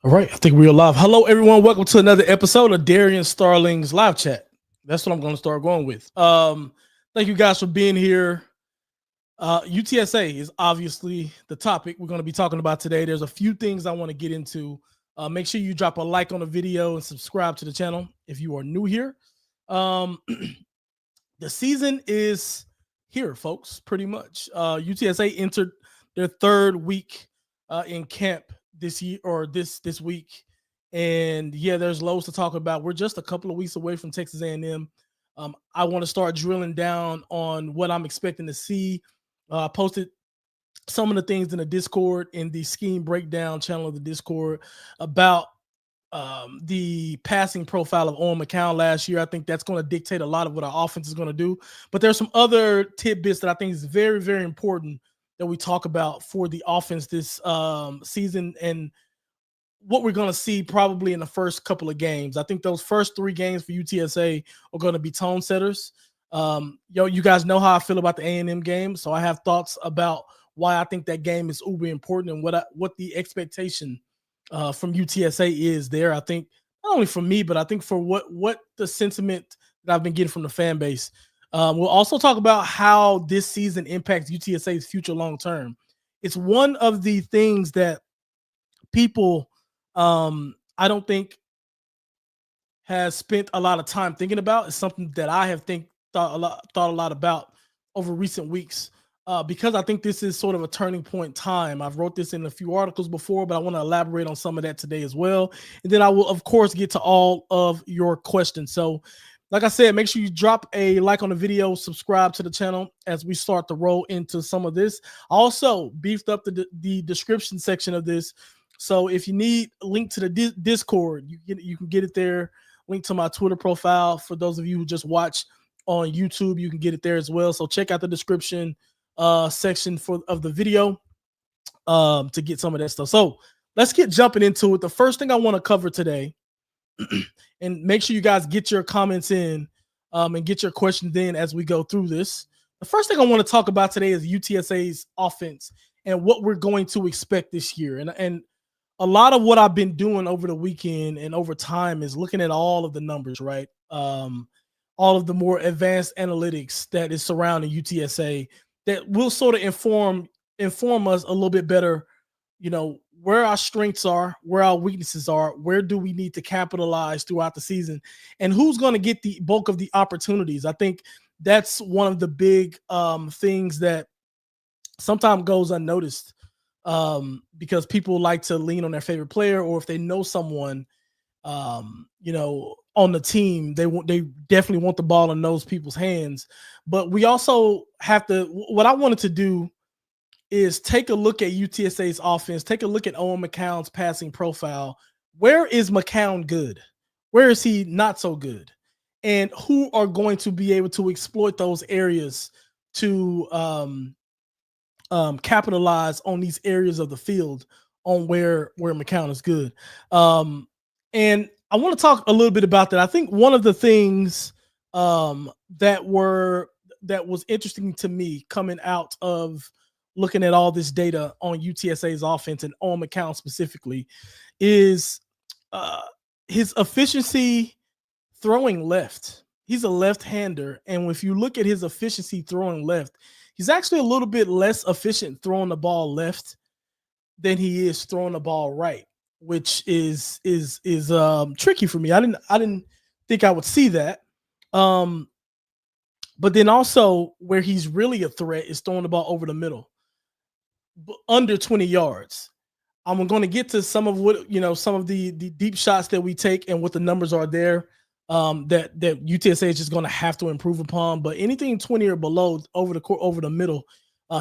All right, I think we're live. Hello, everyone. Welcome to another episode of Darian Starling's live chat. That's what I'm going to start going with. Thank you guys for being here. UTSA is obviously the topic we're going to be talking about today. There's a few things I want to get into. Make sure you drop a like on the video and subscribe to the channel if you are new here. The season is here, folks, pretty much. UTSA entered their third week in camp this year or this week. And yeah, there's loads to talk about. We're just a couple of weeks away from Texas A&M. I want to start drilling down on what I'm expecting to see. I posted some of the things in the Discord, in the scheme breakdown channel of the Discord, about the passing profile of Owen McCown last year. I think that's going to dictate a lot of what our offense is going to do. But there's some other tidbits that I think is very, very important that we talk about for the offense this season and what we're going to see probably in the first couple of games. I think those first 3 games for UTSA are going to be tone setters. You guys know how I feel about the A&M game, so I have thoughts about why I think that game is uber important and what the expectation from UTSA is there. I think not only for me, but I think for what the sentiment that I've been getting from the fan base. We'll also talk about how this season impacts UTSA's future long term. It's one of the things that people I don't think has spent a lot of time thinking about. It's something that I have thought a lot about over recent weeks. Because I think this is sort of a turning point time. I've wrote this in a few articles before, but I want to elaborate on some of that today as well. And then I will, of course, get to all of your questions. So, like I said, make sure you drop a like on the video, subscribe to the channel as we start to roll into some of this. I also beefed up the description section of this. So if you need a link to the Discord, you can get it there. Link to my Twitter profile. For those of you who just watch on YouTube, you can get it there as well. So check out the description section of the video to get some of that stuff. So let's get jumping into it. The first thing I want to cover today, and make sure you guys get your comments in and get your questions in as we go through this. The first thing I want to talk about today is UTSA's offense and what we're going to expect this year. And a lot of what I've been doing over the weekend and over time is looking at all of the numbers, right? All of the more advanced analytics that is surrounding UTSA that will sort of inform us a little bit better, where our strengths are, where our weaknesses are, where do we need to capitalize throughout the season, and who's going to get the bulk of the opportunities. I think that's one of the big things that sometimes goes unnoticed because people like to lean on their favorite player, or if they know someone, on the team, they definitely want the ball in those people's hands. But we also have to, what I wanted to do is take a look at UTSA's offense, take a look at Owen McCown's passing profile. Where is McCown good? Where is he not so good? And who are going to be able to exploit those areas to capitalize on these areas of the field on where McCown is good. And I want to talk a little bit about that. I think one of the things that was interesting to me coming out of looking at all this data on UTSA's offense and on McCown specifically is his efficiency throwing left. He's a left-hander, and if you look at his efficiency throwing left, he's actually a little bit less efficient throwing the ball left than he is throwing the ball right, which is tricky for me. I didn't think I would see that. But then also where he's really a threat is throwing the ball over the middle, under 20 yards. I'm going to get to some of what, some of the deep shots that we take and what the numbers are there that UTSA is just going to have to improve upon. But anything 20 or below over the middle,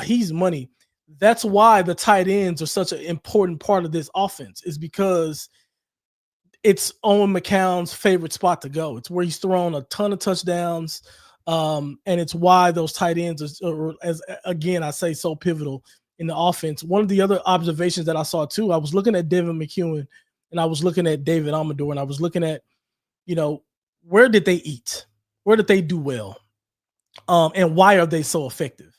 he's money. That's why the tight ends are such an important part of this offense, is because it's Owen McCown's favorite spot to go. It's where he's thrown a ton of touchdowns. And it's why those tight ends are, as again, I say, so pivotal in the offense. One of the other observations that I saw too, I was looking at David McEwen and I was looking at David Amador, and I was looking at, where did they eat? Where did they do well? And why are they so effective?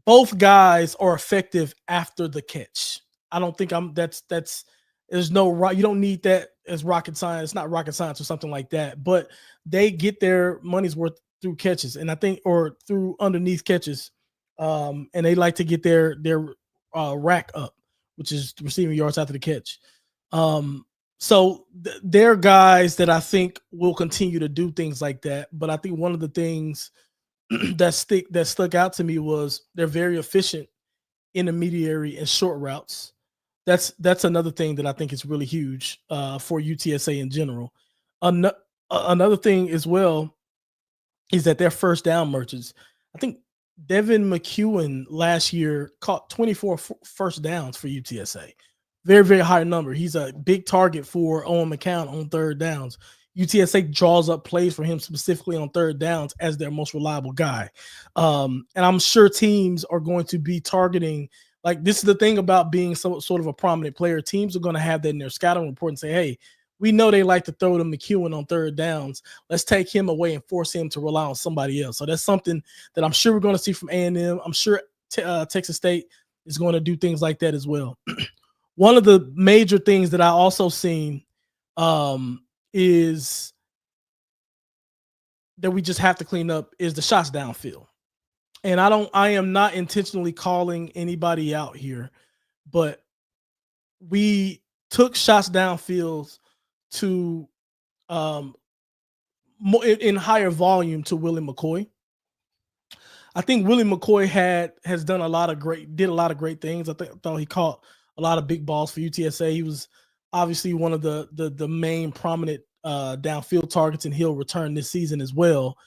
Both guys are effective after the catch. I don't think that's There's no you don't need that as rocket science. It's not rocket science or something like that. But they get their money's worth through catches, and I think or through underneath catches, and they like to get their rack up, which is receiving yards after the catch. So they're guys that I think will continue to do things like that. But I think one of the things that stuck out to me was they're very efficient intermediary and short routes. That's another thing that I think is really huge for UTSA in general. Ano- Another thing as well is that they're first down merchants. I think Devin McEwen last year caught 24 first downs for UTSA. Very, very high number. He's a big target for Owen McCown on third downs. UTSA draws up plays for him specifically on third downs as their most reliable guy. And I'm sure teams are going to be targeting, like, this is the thing about being sort of a prominent player. Teams are going to have that in their scouting report and say, hey, we know they like to throw to McEwen on third downs. Let's take him away and force him to rely on somebody else. So that's something that I'm sure we're going to see from A&M. I'm sure Texas State is going to do things like that as well. One of the major things that I also seen is that we just have to clean up is the shots downfield. And I am not intentionally calling anybody out here, but we took shots downfield to more in higher volume to Willie McCoy. I think Willie McCoy did a lot of great things. I thought he caught a lot of big balls for UTSA. He was obviously one of the main prominent downfield targets, and he'll return this season as well.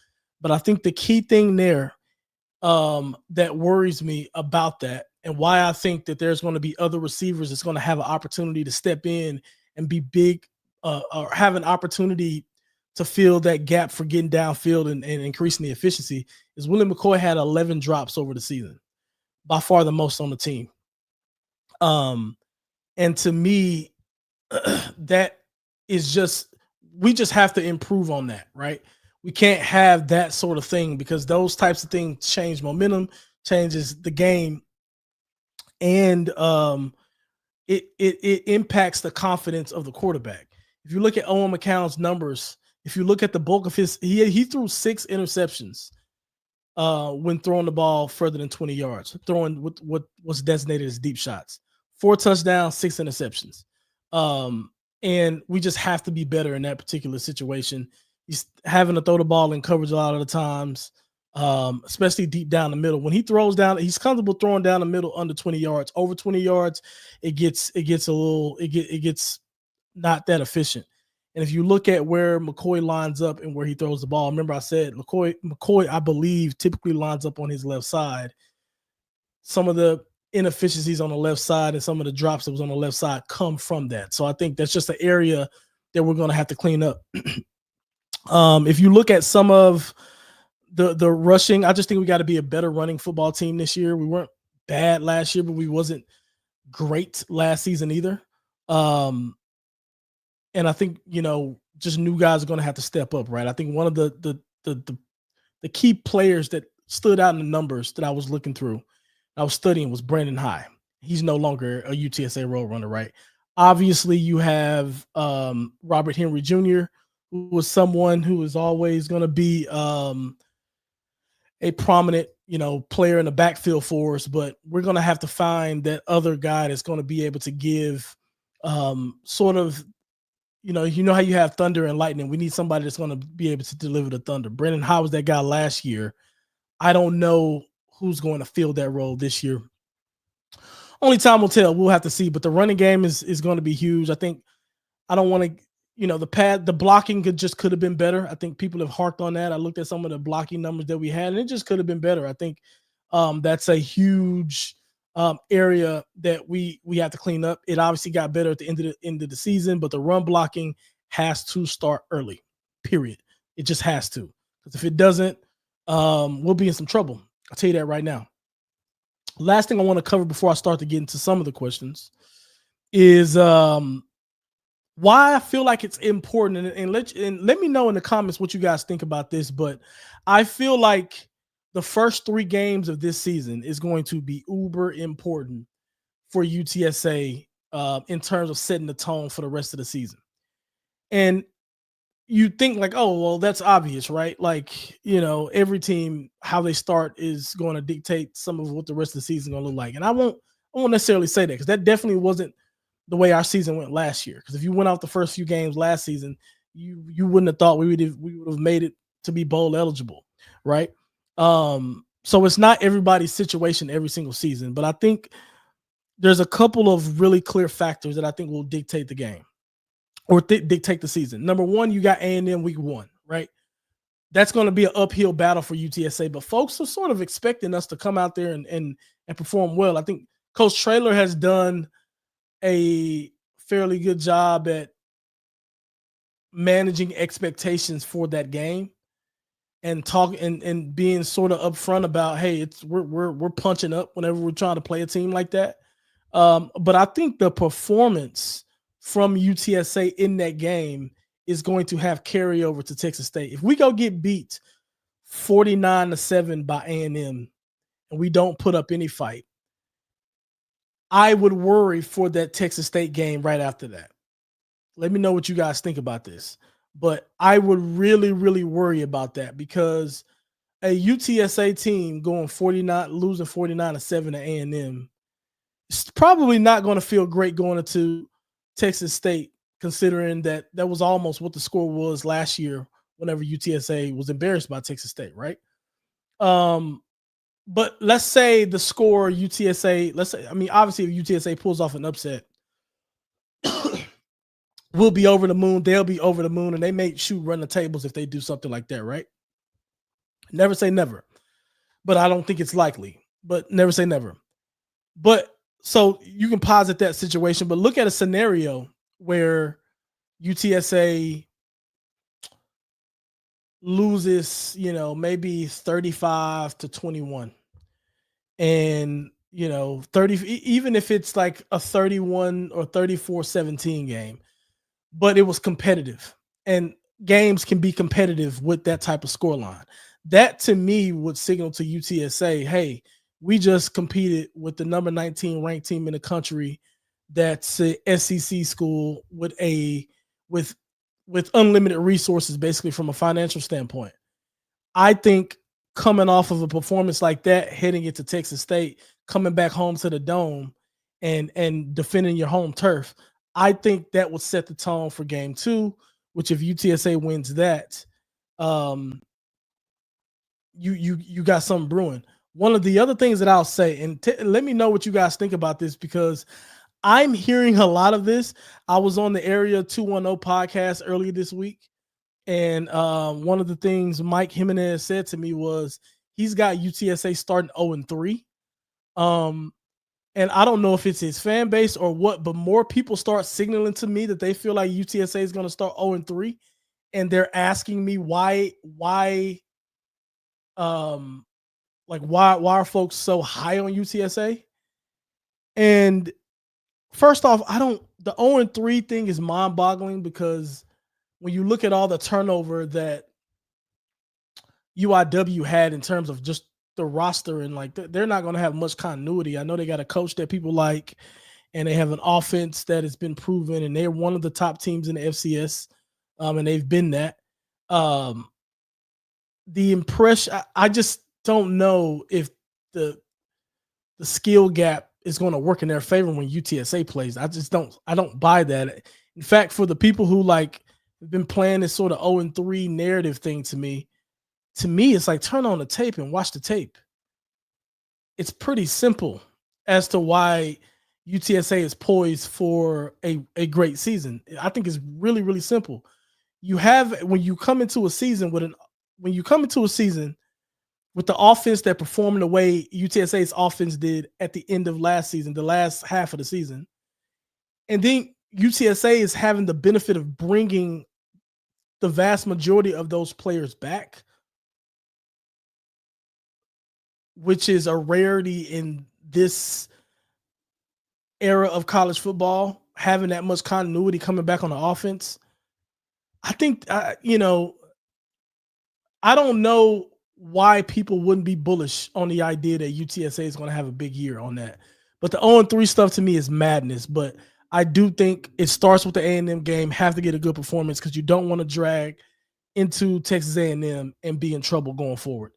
But I think the key thing there that worries me about that, and why I think that there's going to be other receivers that's going to have an opportunity to step in and be big, or have an opportunity to fill that gap for getting downfield and increasing the efficiency, is Willie McCoy had 11 drops over the season, by far the most on the team. And to me, that is we just have to improve on that, right? We can't have that sort of thing, because those types of things change momentum, changes the game, and it impacts the confidence of the quarterback. If you look at Owen McCown's numbers, if you look at the bulk of he threw 6 interceptions when throwing the ball further than 20 yards, throwing what was designated as deep shots. 4 touchdowns, 6 interceptions. And we just have to be better in that particular situation. He's having to throw the ball in coverage a lot of the times, especially deep down the middle. When he throws down, he's comfortable throwing down the middle under 20 yards. Over 20 yards, it gets not that efficient. And if you look at where McCoy lines up and where he throws the ball, remember I said McCoy, I believe, typically lines up on his left side. Some of the inefficiencies on the left side and some of the drops that was on the left side come from that. So I think that's just an area that we're going to have to clean up. If you look at some of the rushing, I just think we got to be a better running football team this year. We weren't bad last year, but we wasn't great last season either. And I think, just new guys are going to have to step up, right? I think one of the key players that stood out in the numbers that I was looking through, I was studying, was Brandon High. He's no longer a UTSA Roadrunner, right? Obviously, you have Robert Henry Jr., who was someone who is always going to be a prominent, player in the backfield for us, but we're going to have to find that other guy that's going to be able to give sort of, how you have thunder and lightning. We need somebody that's going to be able to deliver the thunder. Brandon High was that guy last year. I don't know who's going to fill that role this year. Only time will tell. We'll have to see. But the running game is going to be huge. I think I don't want to, the blocking could have been better. I think people have harped on that. I looked at some of the blocking numbers that we had, and it just could have been better. I think that's a huge area that we have to clean up. It obviously got better at the end of the season, but the run blocking has to start early, period. It just has to. Because if it doesn't, we'll be in some trouble. I'll tell you that right now. Last thing I want to cover before I start to get into some of the questions is why I feel like it's important, and let me know in the comments what you guys think about this. But I feel like the first 3 games of this season is going to be uber important for UTSA in terms of setting the tone for the rest of the season. And you think like, oh, well, that's obvious, right? Like, every team, how they start is going to dictate some of what the rest of the season is going to look like. And I won't necessarily say that because that definitely wasn't the way our season went last year. Because if you went out the first few games last season, you wouldn't have thought we would have made it to be bowl eligible, right? So it's not everybody's situation every single season, but I think there's a couple of really clear factors that I think will dictate the game or dictate the season. Number one, you got A&M week 1, right? That's going to be an uphill battle for UTSA, but folks are sort of expecting us to come out there and perform well. I think Coach Traylor has done a fairly good job at managing expectations for that game and and being sort of upfront about, hey, we're punching up whenever we're trying to play a team like that. But I think the performance from UTSA in that game is going to have carryover to Texas State. If we go get beat 49-7 by A&M and we don't put up any fight, I would worry for that Texas State game right after that. Let me know what you guys think about this. But I would really, really worry about that because a UTSA team losing 49-7 to A&M, it's probably not going to feel great going into Texas State, considering that was almost what the score was last year whenever UTSA was embarrassed by Texas State, right? But let's say the score UTSA, obviously if UTSA pulls off an upset, we'll be over the moon, they'll be over the moon, and they may run the tables if they do something like that, right? Never say never, but I don't think it's likely, but never say never. But so you can posit that situation, but look at a scenario where UTSA loses, maybe 35-21. And, 30, even if it's like a 31 or 34-17 game, but it was competitive. And games can be competitive with that type of scoreline. That to me would signal to UTSA, hey, we just competed with the number 19 ranked team in the country. That's a SEC school with unlimited resources, basically from a financial standpoint. I think coming off of a performance like that, heading into Texas State, coming back home to the Dome and defending your home turf, I think that would set the tone for game 2, which if UTSA wins that, you got something brewing. One of the other things that I'll say, and let me know what you guys think about this, because I'm hearing a lot of this. I was on the Area 210 podcast earlier this week, and one of the things Mike Jimenez said to me was he's got UTSA starting 0-3. And I don't know if it's his fan base or what, but more people start signaling to me that they feel like UTSA is going to start 0-3, and they're asking me why are folks so high on UTSA? And first off, the 0-3 thing is mind-boggling, because when you look at all the turnover that UIW had in terms of just the roster, and like they're not going to have much continuity. I know they got a coach that people like, and they have an offense that has been proven, and they're one of the top teams in the FCS, and they've been that. The impression, I just don't know if the skill gap is going to work in their favor when UTSA plays. I don't buy that. In fact, for the people who have been playing this sort of 0-3 narrative thing to me, it's like turn on the tape and watch the tape. It's pretty simple as to why UTSA is poised for a great season. I think it's really, really simple. When you come into a season with the offense that performed the way UTSA's offense did at the end of last season, the last half of the season, and then UTSA is having the benefit of bringing the vast majority of those players back, which is a rarity in this era of college football, having that much continuity coming back on the offense. I think, I don't know why people wouldn't be bullish on the idea that UTSA is going to have a big year on that. But the 0-3 stuff to me is madness. But I do think it starts with the A&M game. Have to get a good performance because you don't want to drag into Texas A&M and be in trouble going forward.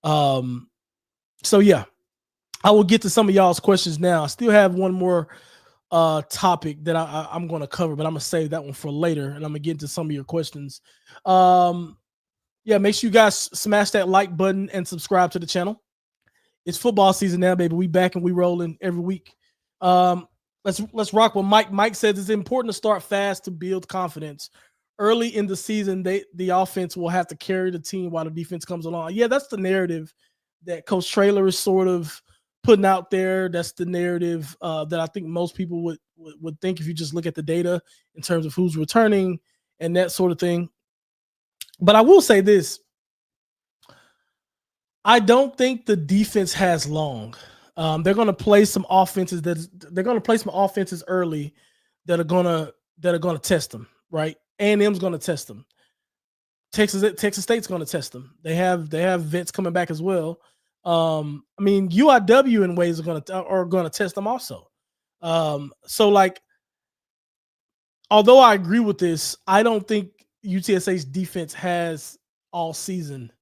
So yeah, I will get to some of y'all's questions now. I still have one more topic that I'm going to cover, but I'm going to save that one for later, and I'm going to get into some of your questions. Yeah, make sure you guys smash that like button and subscribe to the channel. It's football season now, baby. We back and we rolling every week. Let's rock with Mike. Mike says it's important to start fast to build confidence. Early in the season, the offense will have to carry the team while the defense comes along. Yeah, that's the narrative that Coach Traylor is sort of putting out there. That's the narrative that I think most people would think if you just look at the data in terms of who's returning and that sort of thing. But I will say this. I don't think the defense has long. They're going to play some offenses early that are going to test them, right? A&M's going to test them. Texas State's going to test them. They have vets coming back as well. I mean, UIW in ways are going to test them also. So like, although I agree with this, I don't think UTSA's defense has all season.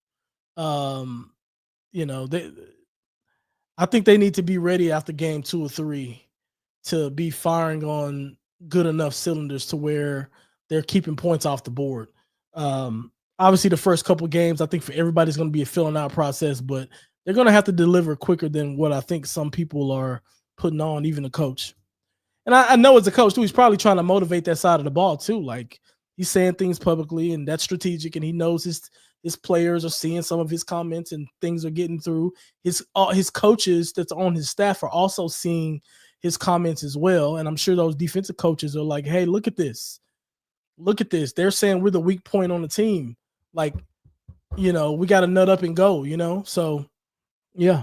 I think they need to be ready after game 2 or 3 to be firing on good enough cylinders to where they're keeping points off the board. Obviously, the first couple games, I think for everybody's going to be a filling out process, but they're going to have to deliver quicker than what I think some people are putting on, even the coach. And I know as a coach, too, he's probably trying to motivate that side of the ball, too. Like, he's saying things publicly, and that's strategic, and he knows his players are seeing some of his comments and things are getting through. His coaches that's on his staff are also seeing his comments as well. And I'm sure those defensive coaches are like, hey, look at this. Look at this. They're saying we're the weak point on the team. Like, we got to nut up and go, So, yeah.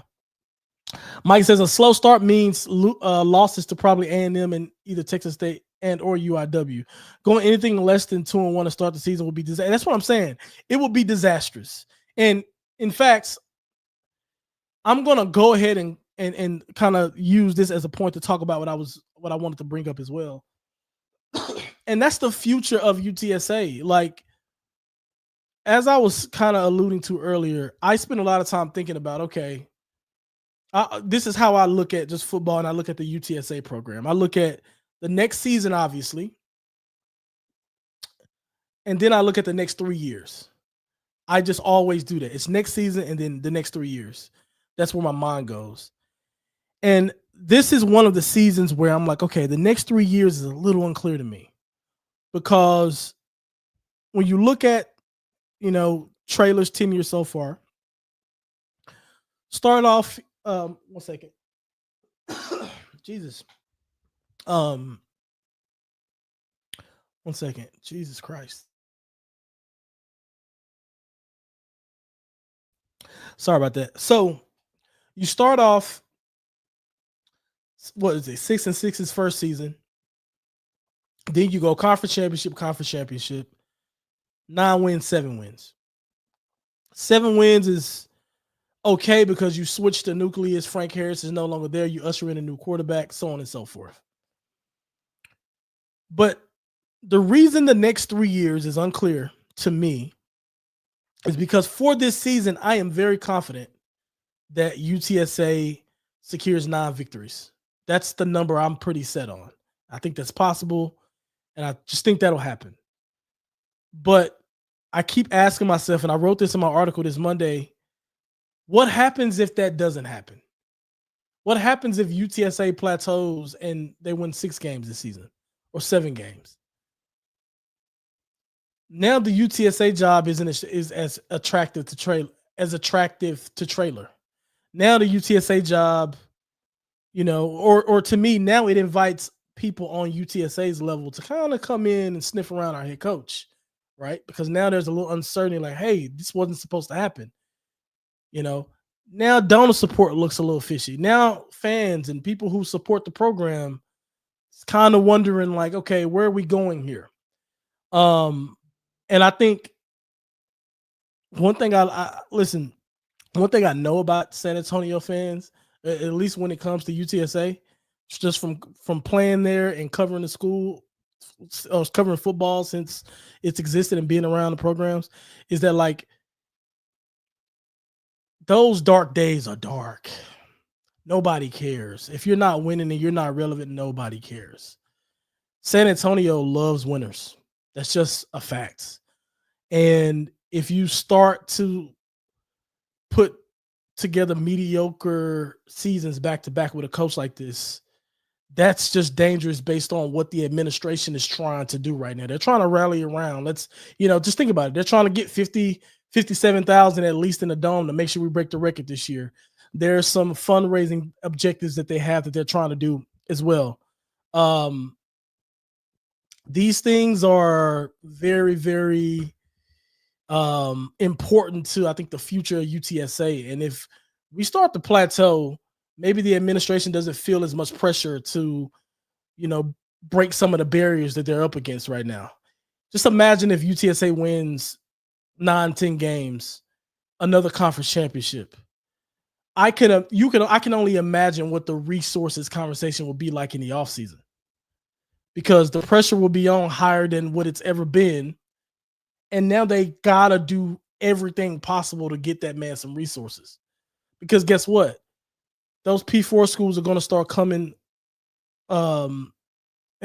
Mike says a slow start means losses to probably A&M and either Texas State and or UIW. Going anything less than 2-1 to start the season would be disastrous. That's what I'm saying. It would be disastrous. And in fact, I'm gonna go ahead and kind of use this as a point to talk about what I wanted to bring up as well. And that's the future of UTSA. Like, as I was kind of alluding to earlier, I spent a lot of time thinking about, okay, this is how I look at just football, and I look at the UTSA program. I look at the next season, obviously, and then I look at the next 3 years. I just always do that. It's next season and then the next 3 years. That's where my mind goes. And this is one of the seasons where I'm like, okay, the next 3 years is a little unclear to me, because when you look at, Traylor's tenure so far, start off, 1 second. Jesus. 1 second. Jesus Christ. Sorry about that. So you start off, what is it, 6-6 his first season. Then you go conference championship, 9 wins, 7 wins. 7 wins is okay because you switch the nucleus. Frank Harris is no longer there. You usher in a new quarterback, so on and so forth. But the reason the next 3 years is unclear to me is because for this season, I am very confident that UTSA secures 9 victories. That's the number I'm pretty set on. I think that's possible, and I just think that'll happen. But I keep asking myself, and I wrote this in my article this Monday, what happens if that doesn't happen? What happens if UTSA plateaus and they win 6 games this season or 7 games? Now the UTSA job is as attractive to Traylor. Now the UTSA job, or to me, now it invites people on UTSA's level to kind of come in and sniff around our head coach, right? Because now there's a little uncertainty, like, hey, this wasn't supposed to happen. Now donor support looks a little fishy. Now fans and people who support the program is kind of wondering, like, okay, where are we going here? And I think one thing I know about San Antonio fans, at least when it comes to UTSA, just from playing there and covering the school, covering football since it's existed and being around the programs, is that like those dark days are dark. Nobody cares. If you're not winning and you're not relevant, nobody cares. San Antonio loves winners. That's just a fact. And if you start to put together mediocre seasons back to back with a coach like this, that's just dangerous based on what the administration is trying to do right now. They're trying to rally around. Let's, just think about it. They're trying to get 57,000 at least in the dome to make sure we break the record this year. There's some fundraising objectives that they have that they're trying to do as well. These things are very, very important to, I think, the future of UTSA. And if we start to plateau, maybe the administration doesn't feel as much pressure to, break some of the barriers that they're up against right now. Just imagine if UTSA wins 9-10 games, another conference championship. I can only imagine what the resources conversation will be like in the offseason, because the pressure will be on higher than what it's ever been. And now they gotta do everything possible to get that man some resources. Because guess what? Those P4 schools are going to start coming and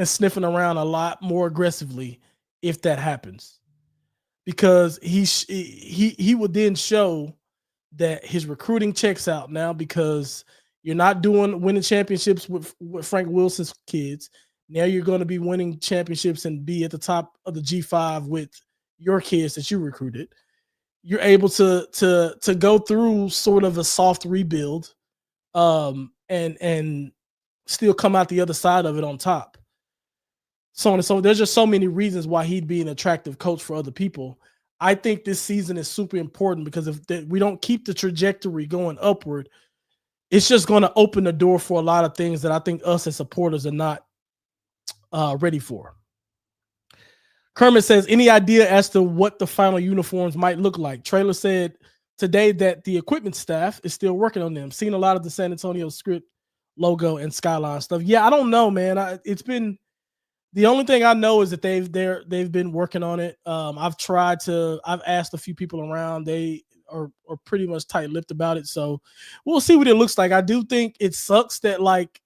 sniffing around a lot more aggressively if that happens. Because he would then show that his recruiting checks out now, because you're not winning championships with Frank Wilson's kids. Now you're going to be winning championships and be at the top of the G5 with your kids that you recruited. You're able to go through sort of a soft rebuild, and still come out the other side of it on top. So on and so there's just so many reasons why he'd be an attractive coach for other people. I think this season is super important, because if we don't keep the trajectory going upward, it's just going to open the door for a lot of things that I think us as supporters are not ready for. Kermit says, any idea as to what the final uniforms might look like? Traylor said today that the equipment staff is still working on them. Seen a lot of the San Antonio script logo and skyline stuff. Yeah, I don't know, man. It's been, the only thing I know is that they've been working on it. I've asked a few people around. They are pretty much tight-lipped about it. So we'll see what it looks like. I do think it sucks that like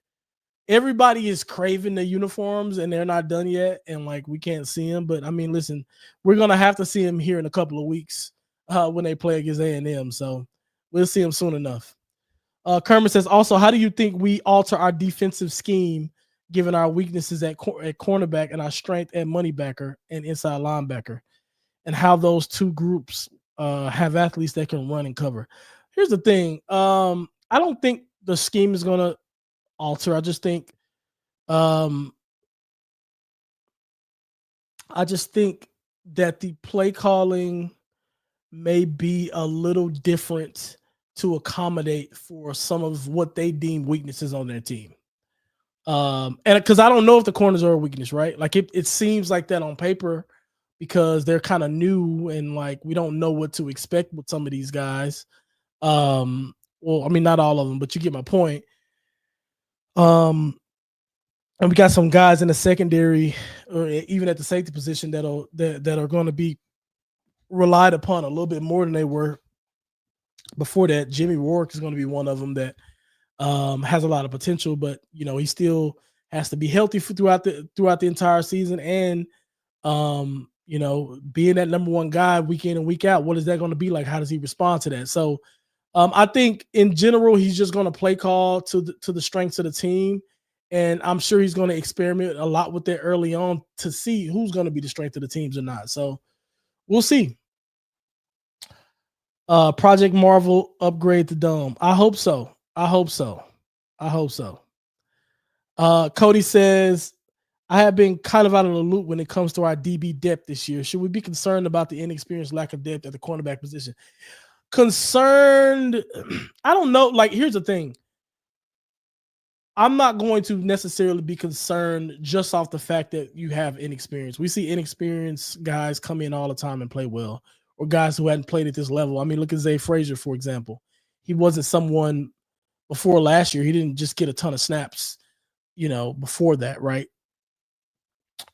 everybody is craving the uniforms and they're not done yet, and like we can't see them. But I mean, listen, we're gonna have to see them here in a couple of weeks when they play against A&M. So we'll see them soon enough. Kermit says, also, how do you think we alter our defensive scheme given our weaknesses at cornerback and our strength at money backer and inside linebacker, and how those two groups have athletes that can run and cover? Here's the thing. I don't think the scheme is going to alter. I just think that the play calling may be a little different to accommodate for some of what they deem weaknesses on their team. And because I don't know if the corners are a weakness, right? Like it seems like that on paper, because they're kind of new and like we don't know what to expect with some of these guys. Well, I mean, not all of them, but you get my point. And we got some guys in the secondary, or even at the safety position, that are going to be relied upon a little bit more than they were before that. Jimmy Rourke is going to be one of them that has a lot of potential, but he still has to be healthy throughout the entire season, and being that number one guy week in and week out. What is that going to be like? How does he respond to that? So I think in general he's just going to play call to the strengths of the team, and I'm sure he's going to experiment a lot with that early on to see who's going to be the strength of the teams or not. So we'll see. Project Marvel upgrade the dome. I hope so. Cody says, I have been kind of out of the loop when it comes to our DB depth this year. Should we be concerned about the inexperienced lack of depth at the cornerback position? Concerned? I don't know. Like, here's the thing. I'm not going to necessarily be concerned just off the fact that you have inexperience. We see inexperienced guys come in all the time and play well, or guys who hadn't played at this level. I mean, look at Zay Frazier, for example. He wasn't someone before last year. He didn't just get a ton of snaps before that, right?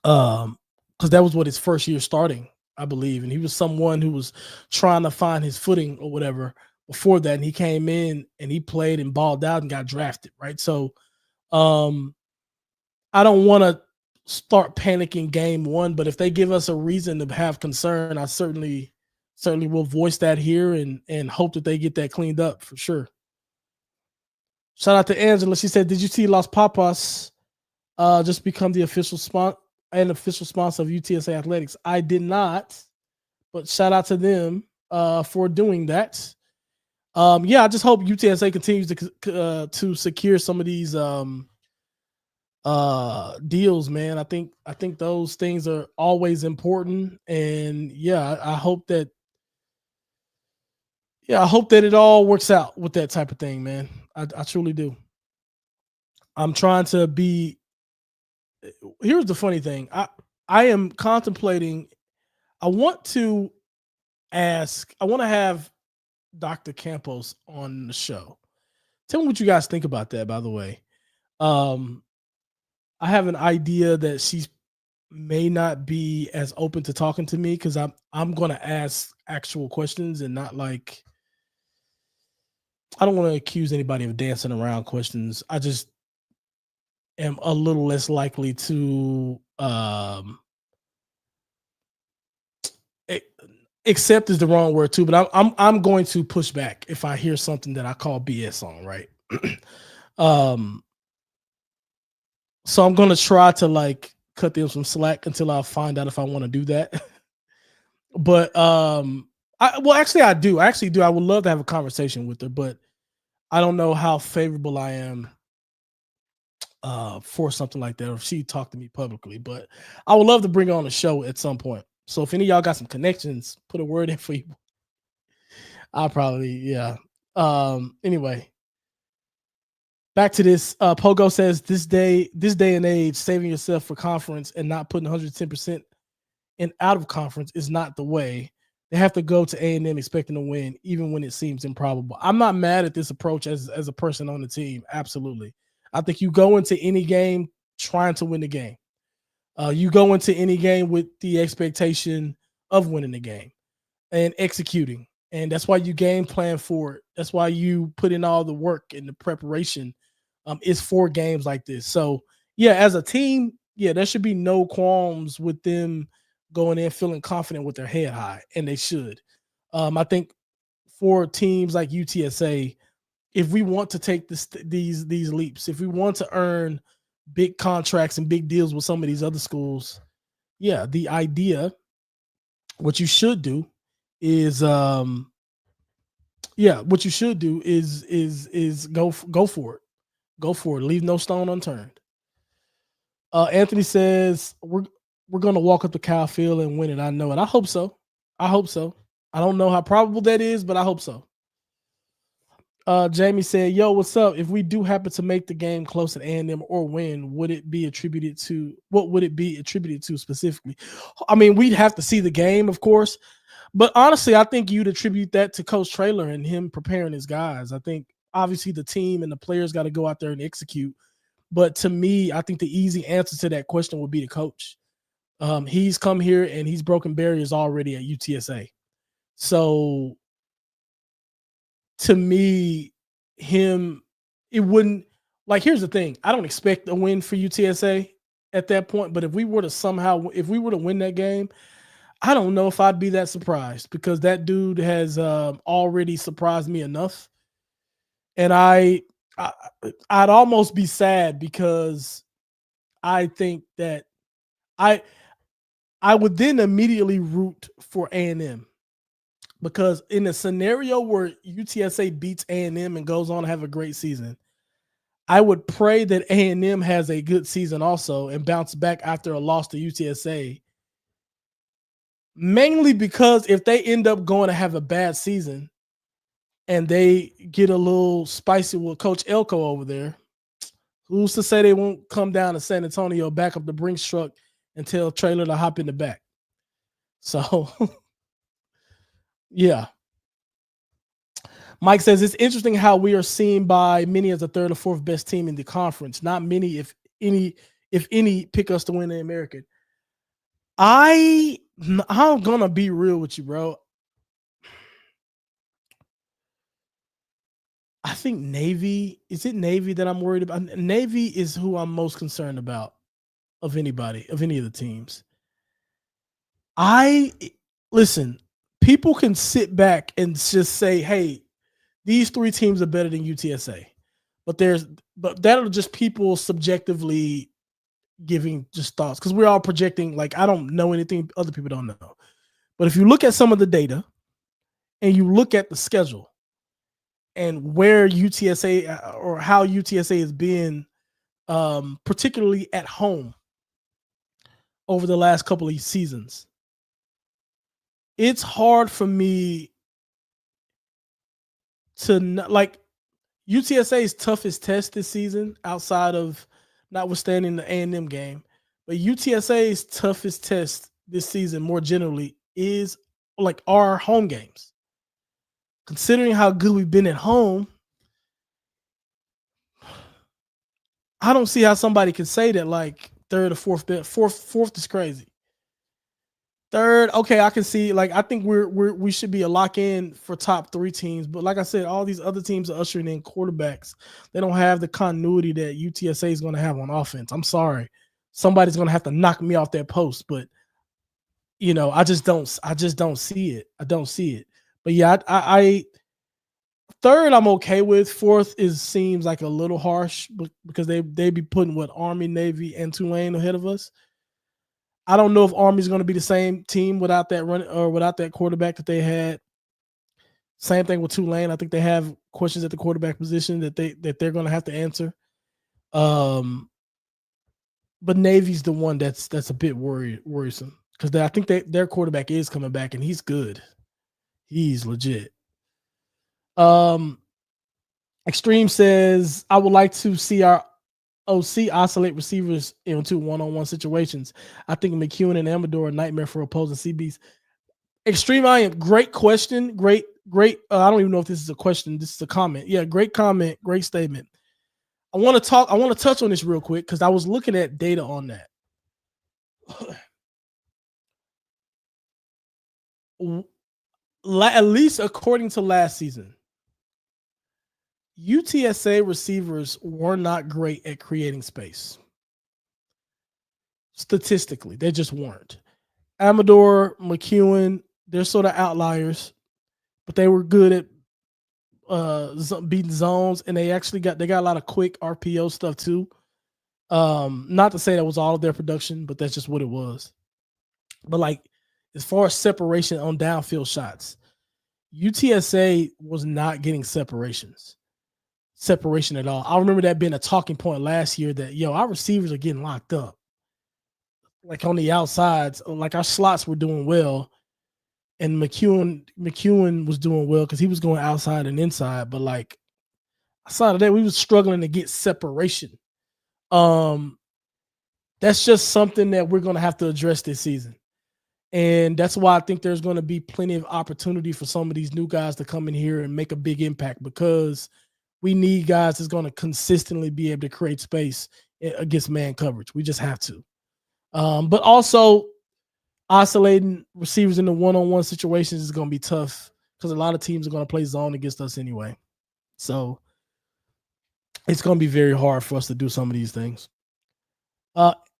Because that was what his first year starting, I believe, and he was someone who was trying to find his footing or whatever before that, and he came in and he played and balled out and got drafted, right? So, um, I don't want to start panicking game one, but if they give us a reason to have concern, I certainly will voice that here and hope that they get that cleaned up for sure. Shout out to Angela. She said, "Did you see Las Papas just become the official sponsor of UTSA athletics?" I did not, but shout out to them for doing that. Yeah, I just hope UTSA continues to secure some of these deals, man. I think those things are always important, and I hope that it all works out with that type of thing, man. I truly do. I'm trying to be. Here's the funny thing. I am contemplating. I want to ask. I want to have Dr. Campos on the show. Tell me what you guys think about that. By the way, um, I have an idea that she may not be as open to talking to me because I'm going to ask actual questions and not like I don't want to accuse anybody of dancing around questions. I just am a little less likely to a- accept is the wrong word too, but I'm going to push back if I hear something that I call BS on, right? um so I'm going to try to like cut them some slack until I find out if I want to do that. But I do. I actually do. I would love to have a conversation with her, but I don't know how favorable I am for something like that, or if she talked to me publicly. But I would love to bring her on the show at some point. So if any of y'all got some connections, put a word in for you. I'll probably, yeah. Anyway, back to this. Pogo says this day and age, saving yourself for conference and not putting 110% in out of conference is not the way. They have to go to A&M expecting to win, even when it seems improbable. I'm not mad at this approach as a person on the team. Absolutely. I think you go into any game trying to win the game. You go into any game with the expectation of winning the game and executing. And that's why you game plan for it. That's why you put in all the work and the preparation is for games like this. So, yeah, as a team, yeah, there should be no qualms with them going in feeling confident with their head high, and they should. I think for teams like UTSA, if we want to take these leaps, if we want to earn big contracts and big deals with some of these other schools, yeah, the idea, what you should do is what you should do is go for it. Go for it. Leave no stone unturned. Anthony says we're gonna walk up to Kyle Field and win it. I know it. I hope so. I hope so. I don't know how probable that is, but I hope so. Jamie said, "Yo, what's up? If we do happen to make the game close at A&M or win, what would it be attributed to specifically?" I mean, we'd have to see the game, of course, but honestly, I think you'd attribute that to Coach Traylor and him preparing his guys. I think obviously the team and the players got to go out there and execute. But to me, I think the easy answer to that question would be the coach. He's come here and he's broken barriers already at UTSA. So to me, it wouldn't like. Here's the thing: I don't expect a win for UTSA at that point. But if we were to win that game, I don't know if I'd be that surprised because that dude has already surprised me enough, and I'd almost be sad because I think that I I would then immediately root for A&M because in a scenario where UTSA beats A&M and goes on to have a great season, I would pray that A&M has a good season also and bounce back after a loss to UTSA. Mainly because if they end up going to have a bad season and they get a little spicy with Coach Elko over there, who's to say they won't come down to San Antonio, back up the Brinks truck and tell Traylor to hop in the back? So, yeah. Mike says it's interesting how we are seen by many as the third or fourth best team in the conference. Not many, if if any, pick us to win the American. I'm gonna be real with you, bro. I think Navy. Is it Navy that I'm worried about? Navy is who I'm most concerned about of anybody, of any of the teams. Listen, people can sit back and just say, hey, these three teams are better than UTSA. But that'll just people subjectively giving just thoughts because we're all projecting. Like, I don't know anything other people don't know. But if you look at some of the data and you look at the schedule and where UTSA or how UTSA has been, particularly at home over the last couple of seasons, it's hard for me to like UTSA's toughest test this season, outside of notwithstanding the A&M game, but UTSA's toughest test this season more generally is like our home games. Considering how good we've been at home, I don't see how somebody can say that like third or fourth is crazy. Third, okay, I can see. Like, I think we should be a lock in for top three teams. But like I said, all these other teams are ushering in quarterbacks. They don't have the continuity that UTSA is going to have on offense. I'm sorry, somebody's going to have to knock me off that post. But I just don't see it. I don't see it. But yeah, I third I'm okay with. Fourth seems like a little harsh, because they be putting Army, Navy, and Tulane ahead of us. I don't know if Army's going to be the same team without that run or without that quarterback that they had. Same thing with Tulane. I think they have questions at the quarterback position that they're going to have to answer. But Navy's the one that's a bit worrisome, because I think their quarterback is coming back and he's good. He's legit. Extreme says, I would like to see our OC isolate receivers into one-on-one situations. I think McEwen and Amador are a nightmare for opposing CBs. Extreme, I am. Great question. Great. I don't even know if this is a question. This is a comment. Yeah, great comment. Great statement. I want to touch on this real quick because I was looking at data on that. At least according to last season, UTSA receivers were not great at creating space. Statistically, they just weren't. Amador, McEwen, they're sort of outliers, but they were good at beating zones, and they got a lot of quick RPO stuff too. Not to say that was all of their production, but that's just what it was. But like, as far as separation on downfield shots, UTSA was not getting separation at all. I remember that being a talking point last year that, our receivers are getting locked up. Like on the outsides, like our slots were doing well, and McEwen was doing well because he was going outside and inside. But like outside of that, we was struggling to get separation. That's just something that we're going to have to address this season. And that's why I think there's going to be plenty of opportunity for some of these new guys to come in here and make a big impact, because we need guys that's going to consistently be able to create space against man coverage. We just have to. But also, isolating receivers in the one-on-one situations is going to be tough, because a lot of teams are going to play zone against us anyway. So it's going to be very hard for us to do some of these things.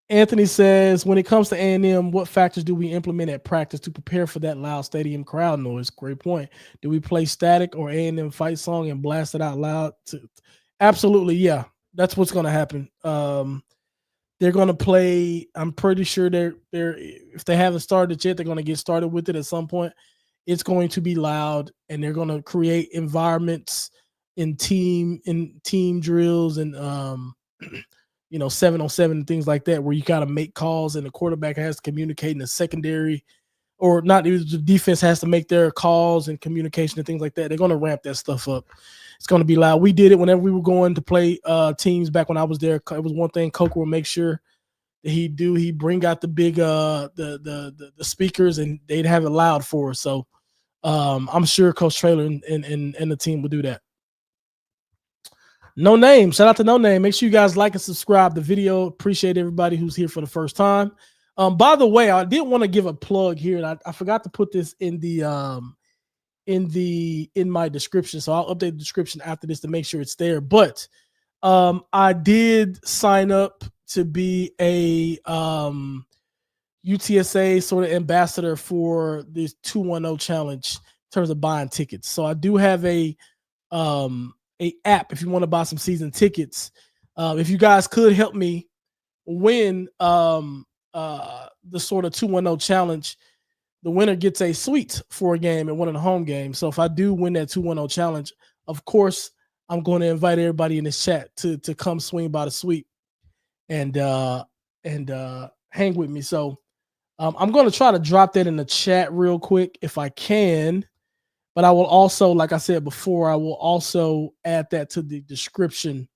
Anthony says, when it comes to A&M, what factors do we implement at practice to prepare for that loud stadium crowd noise? Great point. Do we play static or A&M fight song and blast it out loud? Absolutely, yeah. That's what's going to happen. They're going to play. I'm pretty sure they're if they haven't started yet, they're going to get started with it at some point. It's going to be loud, and they're going to create environments in team drills and 7-on-7 and things like that, where you got to make calls and the quarterback has to communicate in the secondary, or not. The defense has to make their calls and communication and things like that. They're going to ramp that stuff up. It's going to be loud. We did it whenever we were going to play teams back when I was there. It was one thing Coker would make sure that he'd bring out the big the speakers, and they'd have it loud for us. So I'm sure Coach Traylor and the team will do that. No Name. Shout out to No Name. Make sure you guys like and subscribe the video. Appreciate everybody who's here for the first time. By the way, I did want to give a plug here, and I forgot to put this in my description. So I'll update the description after this to make sure it's there. But I did sign up to be a UTSA sort of ambassador for this 210 challenge in terms of buying tickets. So I do have a app if you want to buy some season tickets. If you guys could help me win the sort of 210 challenge, the winner gets a suite for a game at one of the home games. So if I do win that 210 challenge, of course, I'm going to invite everybody in this chat to come swing by the suite and hang with me. So I'm going to try to drop that in the chat real quick if I can. But I will also, like I said before, I will also add that to the description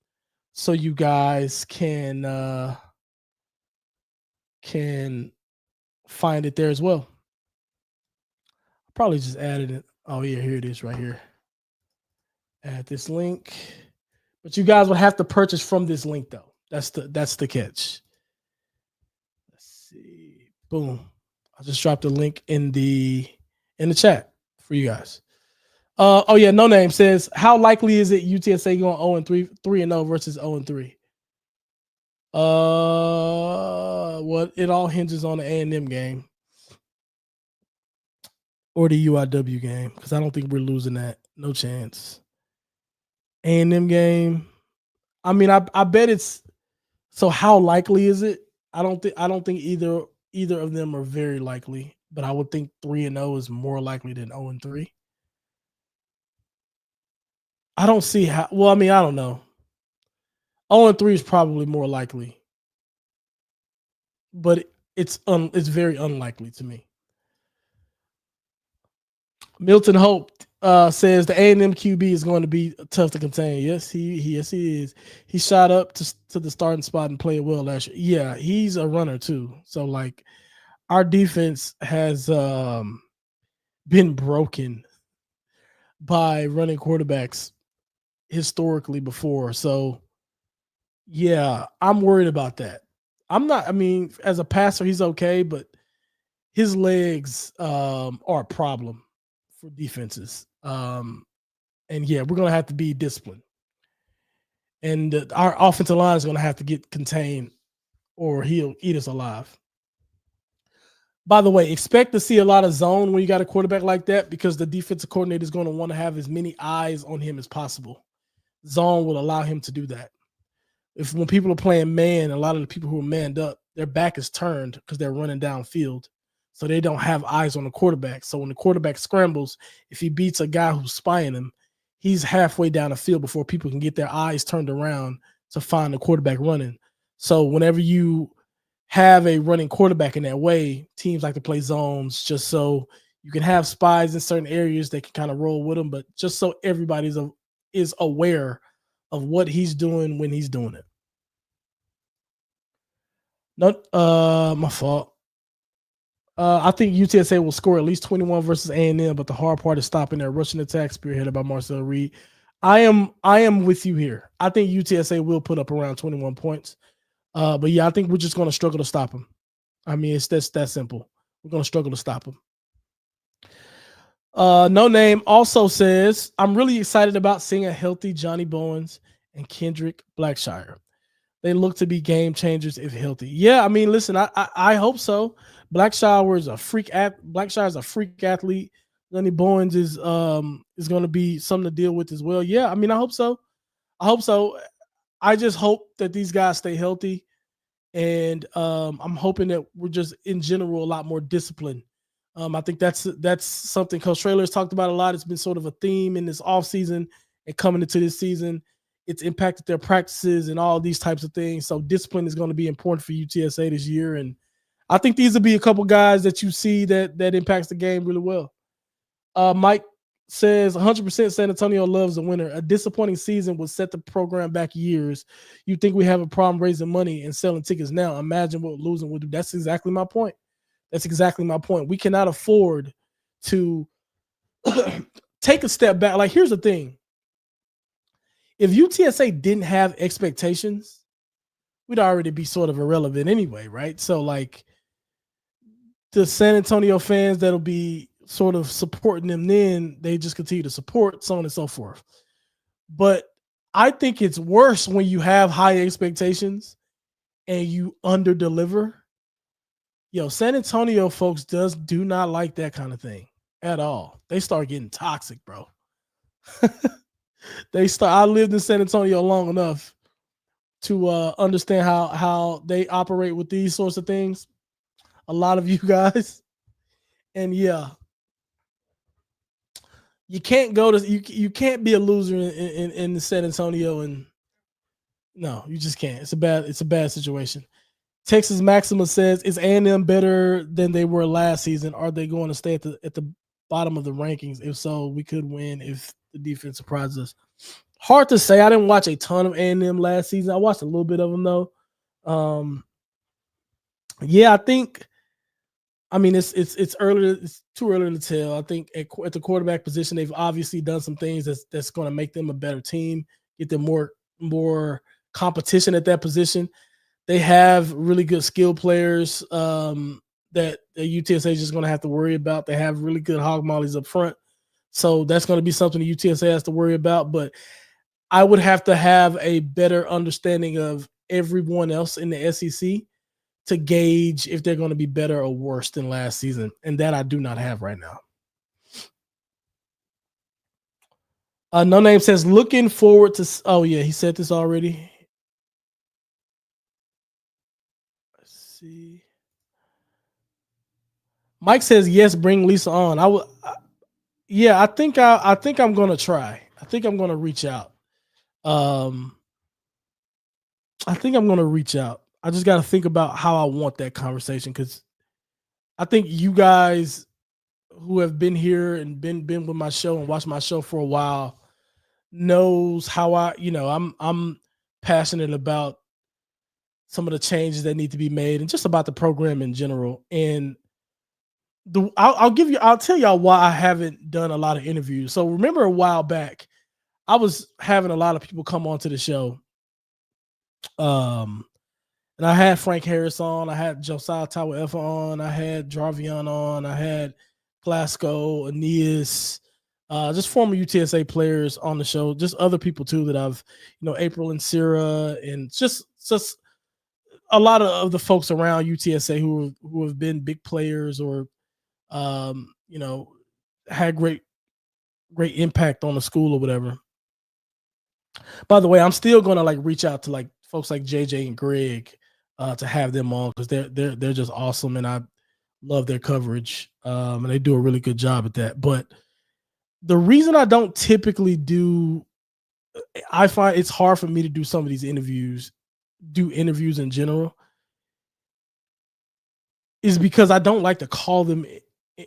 so you guys can find it there as well. Probably just added it. Oh yeah, here it is right here. Add this link. But you guys would have to purchase from this link though. That's the catch. Let's see. Boom. I just dropped a link in the chat for you guys. Oh yeah, No Name says, how likely is it UTSA going 3-0 versus 0-3? Well, it all hinges on the A&M game or the UIW game, because I don't think we're losing that. No chance. A&M game. I mean, I bet it's. So how likely is it? I don't think either of them are very likely, but I would think 3-0 is more likely than 0-3. I don't see how. Well, I mean, I don't know. 0-3 is probably more likely, but it's very unlikely to me. Milton Hope says the A&M QB is going to be tough to contain. Yes, he is. He shot up to the starting spot and played well last year. Yeah, he's a runner too. So like, our defense has been broken by running quarterbacks historically before. So yeah, I'm worried about that. I mean, as a passer, he's okay, but his legs are a problem for defenses. And yeah, we're going to have to be disciplined. And our offensive line is going to have to get contained or he'll eat us alive. By the way, expect to see a lot of zone when you got a quarterback like that, because the defensive coordinator is going to want to have as many eyes on him as possible. Zone will allow him to do that. When people are playing man, a lot of the people who are manned up, their back is turned because they're running downfield. So they don't have eyes on the quarterback. So when the quarterback scrambles, if he beats a guy who's spying him, he's halfway down the field before people can get their eyes turned around to find the quarterback running. So whenever you have a running quarterback in that way, teams like to play zones just so you can have spies in certain areas that can kind of roll with them, but just so everybody is aware of what he's doing when he's doing it. No, my fault. I think UTSA will score at least 21 versus A&M, but the hard part is stopping their rushing attack spearheaded by Marcel Reed. I am with you here. I think UTSA will put up around 21 points. But yeah, I think we're just going to struggle to stop them. I mean, it's that simple. We're going to struggle to stop them. No Name also says, I'm really excited about seeing a healthy Johnny Bowens and Kendrick Blackshire. They look to be game changers if healthy. Yeah, I mean, listen, I hope so. Blackshire is a freak athlete. Johnny Bowens is going to be something to deal with as well. Yeah, I mean, I hope so. I just hope that these guys stay healthy. And I'm hoping that we're just in general a lot more disciplined. I think that's something Coach Traylor has talked about a lot. It's been sort of a theme in this offseason and coming into this season. It's impacted their practices and all these types of things. So discipline is going to be important for UTSA this year. And I think these will be a couple guys that you see that impacts the game really well. Mike says 100% San Antonio loves a winner. A disappointing season would set the program back years. You think we have a problem raising money and selling tickets now? Imagine what losing would do. That's exactly my point. We cannot afford to take a step back. Like, here's the thing. if UTSA didn't have expectations, we'd already be sort of irrelevant anyway, right? So like the San Antonio fans that'll be sort of supporting them, then they just continue to support, so on and so forth. But I think it's worse when you have high expectations and you under deliver. Yo, San Antonio folks do not like that kind of thing at all. They start getting toxic, bro. I lived in San Antonio long enough to understand how they operate with these sorts of things. A lot of you guys, and yeah, you can't go to you can't be a loser in San Antonio, and no, you just can't. It's a bad situation. Texas Maxima says, "Is A&M better than they were last season? Are they going to stay at the bottom of the rankings? If so, we could win if the defense surprises us." Hard to say. I didn't watch a ton of A&M last season. I watched a little bit of them though. Yeah, I think. I mean, it's early. It's too early to tell. I think at the quarterback position, they've obviously done some things that's going to make them a better team, get them more competition at that position. They have really good skill players that the UTSA is just going to have to worry about. They have really good hog mollies up front, so that's going to be something the UTSA has to worry about. But I would have to have a better understanding of everyone else in the SEC to gauge if they're going to be better or worse than last season. And that I do not have right now. No Name says, looking forward to, oh yeah, he said this already. Let's see. Mike says, yes, bring Lisa on. I think I'm going to try. I think I'm going to reach out. I think I'm going to reach out. I just got to think about how I want that conversation, because I think you guys who have been here and been with my show and watched my show for a while knows how I'm passionate about some of the changes that need to be made and just about the program in general. And I'll tell y'all why I haven't done a lot of interviews. So remember a while back, I was having a lot of people come onto the show. And I had Frank Harris on, I had Josiah Tawa on, I had Jarvion on, I had Glasgow, Aeneas, just former UTSA players on the show, just other people too that I've, April and Sarah, and just a lot of the folks around UTSA who have been big players or, had great impact on the school or whatever. By the way, I'm still going to reach out to folks like JJ and Greg to have them on, because they're just awesome and I love their coverage, and they do a really good job at that. But the reason I don't typically I find it's hard for me to do some of these interviews in general, is because I don't like to call them.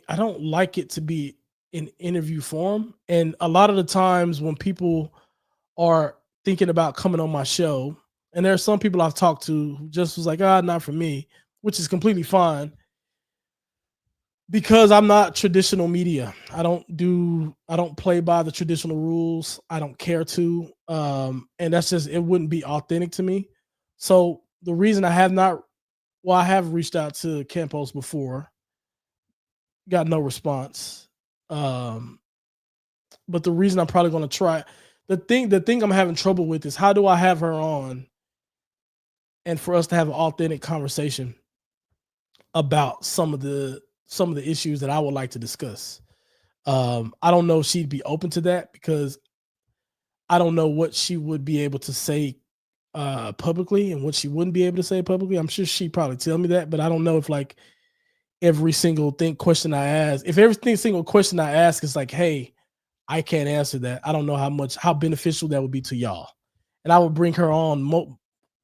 I don't like it to be in interview form, and a lot of the times when people are thinking about coming on my show, and there are some people I've talked to who just was like, not for me, which is completely fine, because I'm not traditional media. I don't play by the traditional rules. I don't care to. And that's just, it wouldn't be authentic to me. So the reason I have reached out to Campos before, got no response. But the reason I'm probably going to try, the thing I'm having trouble with is, how do I have her on and for us to have an authentic conversation about some of the issues that I would like to discuss. I don't know if she'd be open to that, because I don't know what she would be able to say publicly and what she wouldn't be able to say publicly. I'm sure she'd probably tell me that, but I don't know if every single question I ask, if every single question I ask is hey, I can't answer that, I don't know how beneficial that would be to y'all. And I would bring her on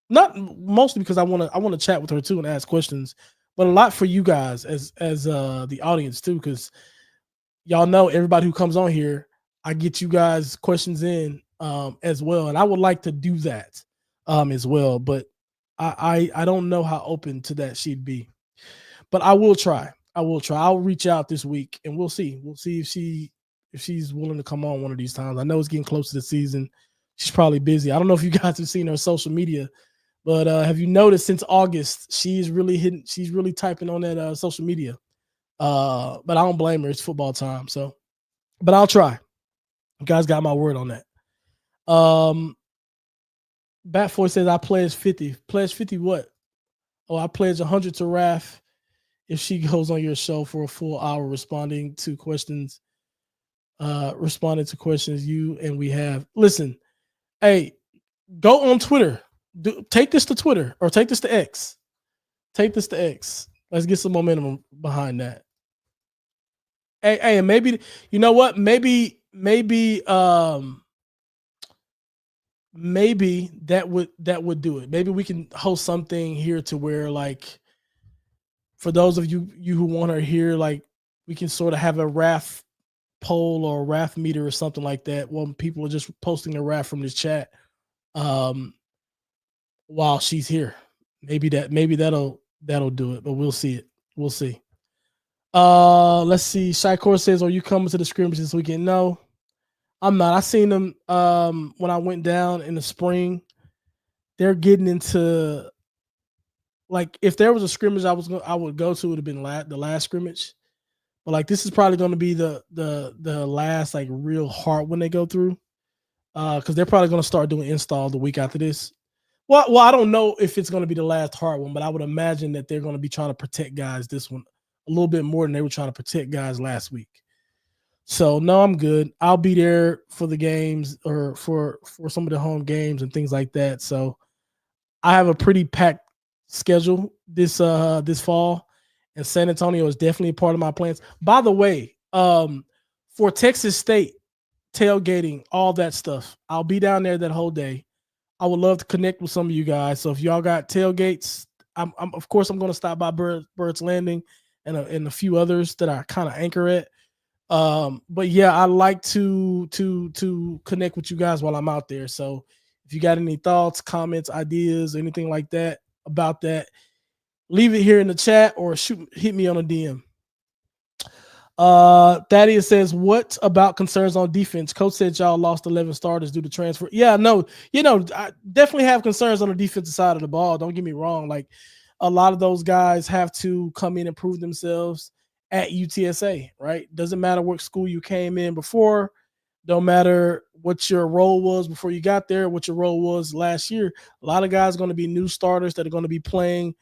not mostly because I want to chat with her too and ask questions, but a lot for you guys as the audience too, because y'all know everybody who comes on here, I get you guys questions in as well, and I would like to do that as well, but I don't know how open to that she'd be, but I will try. I'll reach out this week and we'll see if she's willing to come on one of these times. I know it's getting close to the season, She's probably busy. I don't know if you guys have seen her social media, but have you noticed since August she's really typing on that social media. But I don't blame her. It's football time, so. But I'll try. You guys got my word on that. Batfoy says I pledge 50. Pledge 50 what? Oh, I pledge 100 to Raph if she goes on your show for a full hour responding to questions you and we have. Listen, hey, go on Twitter. Take this to Twitter or take this to X. Take this to X. Let's get some momentum behind that. Hey, and maybe you know what? Maybe that would do it. Maybe we can host something here to where, like, for those of you who want to hear, like, we can sort of have a RAF poll or a RAF meter or something like that. When people are just posting a RAF from this chat, while she's here, maybe that'll do it. But we'll see it. We'll see. Let's see. Shykor says, "Are you coming to the scrimmage this weekend?" No, I'm not. I seen them when I went down in the spring. They're getting into, like, if there was a scrimmage I would go to, it would have been the last scrimmage. But like, this is probably going to be the last, like, real hard one they go through, because they're probably going to start doing install the week after this. Well, I don't know if it's going to be the last hard one, but I would imagine that they're going to be trying to protect guys this one a little bit more than they were trying to protect guys last week. So no, I'm good. I'll be there for the games or for some of the home games and things like that. So I have a pretty packed schedule this fall, and San Antonio is definitely a part of my plans. By the way, for Texas State tailgating, all that stuff, I'll be down there that whole day. I would love to connect with some of you guys. So if y'all got tailgates, I'm of course I'm going to stop by Bird's Landing and a few others that I kind of anchor at. But yeah, I like to connect with you guys while I'm out there. So if you got any thoughts, comments, ideas, anything like that about that, leave it here in the chat or hit me on a DM. Thaddeus says, "What about concerns on defense? Coach said y'all lost 11 starters due to transfer." Yeah, no, I definitely have concerns on the defensive side of the ball. Don't get me wrong. Like, a lot of those guys have to come in and prove themselves at UTSA, right? Doesn't matter what school you came in before. Don't matter what your role was before you got there, what your role was last year. A lot of guys are going to be new starters that are going to be playing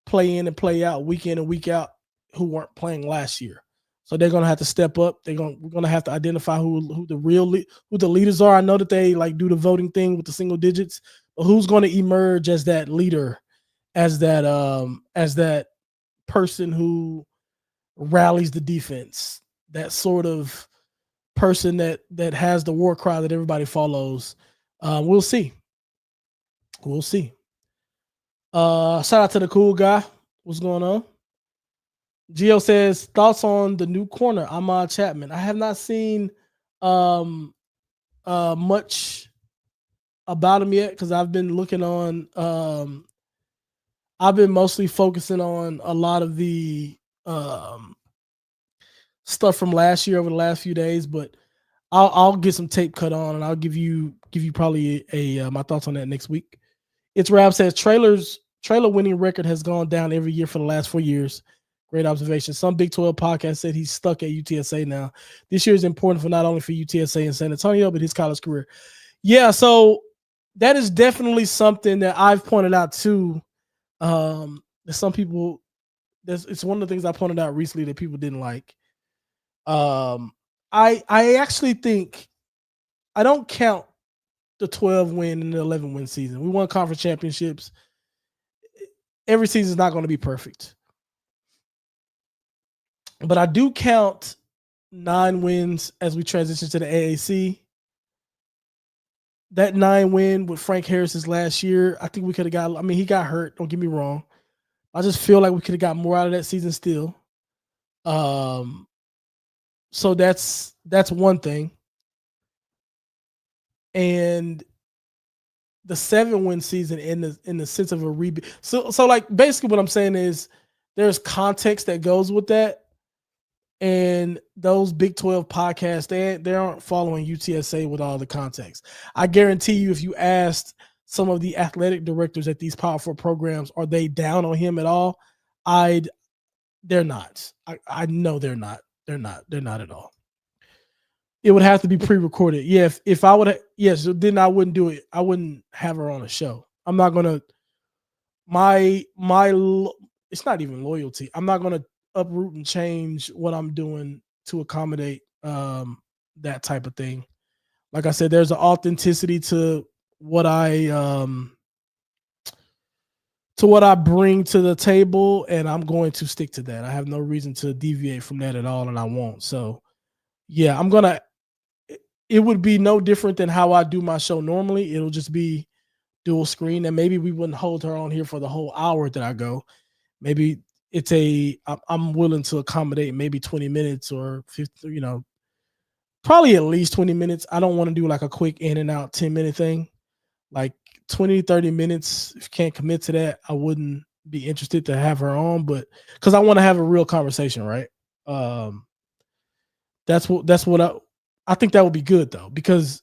play in and play out, week in and week out, who weren't playing last year. So they're going to have to step up. We're going to have to identify who the leaders are. I know that they like do the voting thing with the single digits, but who's going to emerge as that leader, as that person who rallies the defense, that sort of person that has the war cry that everybody follows. We'll see. We'll see. Shout out to the cool guy. What's going on? Gio says, thoughts on the new corner, Ahmad Chapman. I have not seen much about him yet because I've been looking on. I've been mostly focusing on a lot of the stuff from last year over the last few days, but I'll get some tape cut on and I'll give you probably my thoughts on that next week. It's Rab says trailer winning record has gone down every year for the last 4 years. Great observation. Some Big 12 podcast said he's stuck at UTSA now. This year is important for not only for UTSA and San Antonio, but his college career. Yeah, so that is definitely something that I've pointed out too. That some people, it's one of the things I pointed out recently that people didn't like. I actually think I don't count the 12 win and the 11 win season. We won conference championships. Every season is not going to be perfect. But I do count 9 wins as we transition to the AAC. That 9 win with Frank Harris's last year, I think we could have got, I mean, he got hurt. Don't get me wrong. I just feel like we could have got more out of that season still. So that's one thing. And the 7-win season in the sense of a rebuild. So like basically what I'm saying is there's context that goes with that. and those Big 12 podcasts, they aren't following UTSA with all the context. I guarantee you, if you asked some of the athletic directors at these Power 4 programs, are they down on him at all? They're not. I know they're not. They're not. They're not at all. It would have to be pre-recorded. Yeah, if I would, yes, then I wouldn't do it. I wouldn't have her on a show. I'm not gonna my it's not even loyalty. I'm not gonna uproot and change what I'm doing to accommodate that type of thing. Like I said, there's an authenticity what I to what I bring to the table, and I'm going to stick to that. I have no reason to deviate from that at all, and I won't. So yeah, it would be no different than how I do my show normally. It'll just be dual screen, and maybe we wouldn't hold her on here for the whole hour that I go. Maybe I'm willing to accommodate maybe 20 minutes or 50, probably at least 20 minutes. I don't want to do like a quick in and out 10-minute thing. Like 20, 30 minutes, if you can't commit to that, I wouldn't be interested to have her on, but because I want to have a real conversation, right? That's what I think that would be good though, because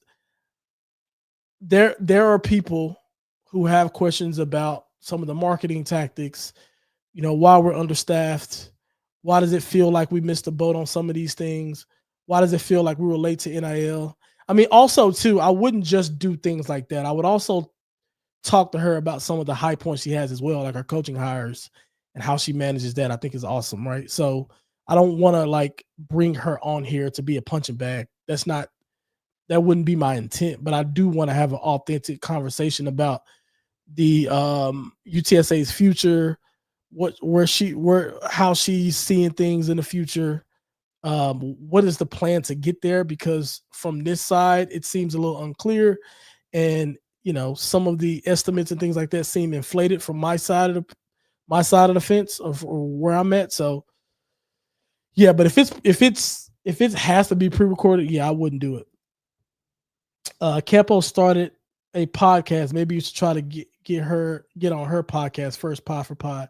there are people who have questions about some of the marketing tactics, why we're understaffed. Why does it feel like we missed the boat on some of these things? Why does it feel like we were late to NIL? I mean, also too, I wouldn't just do things like that. I would also talk to her about some of the high points she has as well, like her coaching hires and how she manages that. I think is awesome, right? So I don't want to like bring her on here to be a punching bag. That wouldn't be my intent, but I do want to have an authentic conversation about the UTSA's future, how she's seeing things in the future. What is the plan to get there? Because from this side, it seems a little unclear, and some of the estimates and things like that seem inflated from my side of the fence or where I'm at. So yeah, but if it has to be pre-recorded, yeah, I wouldn't do it. Campo started a podcast. Maybe you should try to get on her podcast first, Pod for Pod.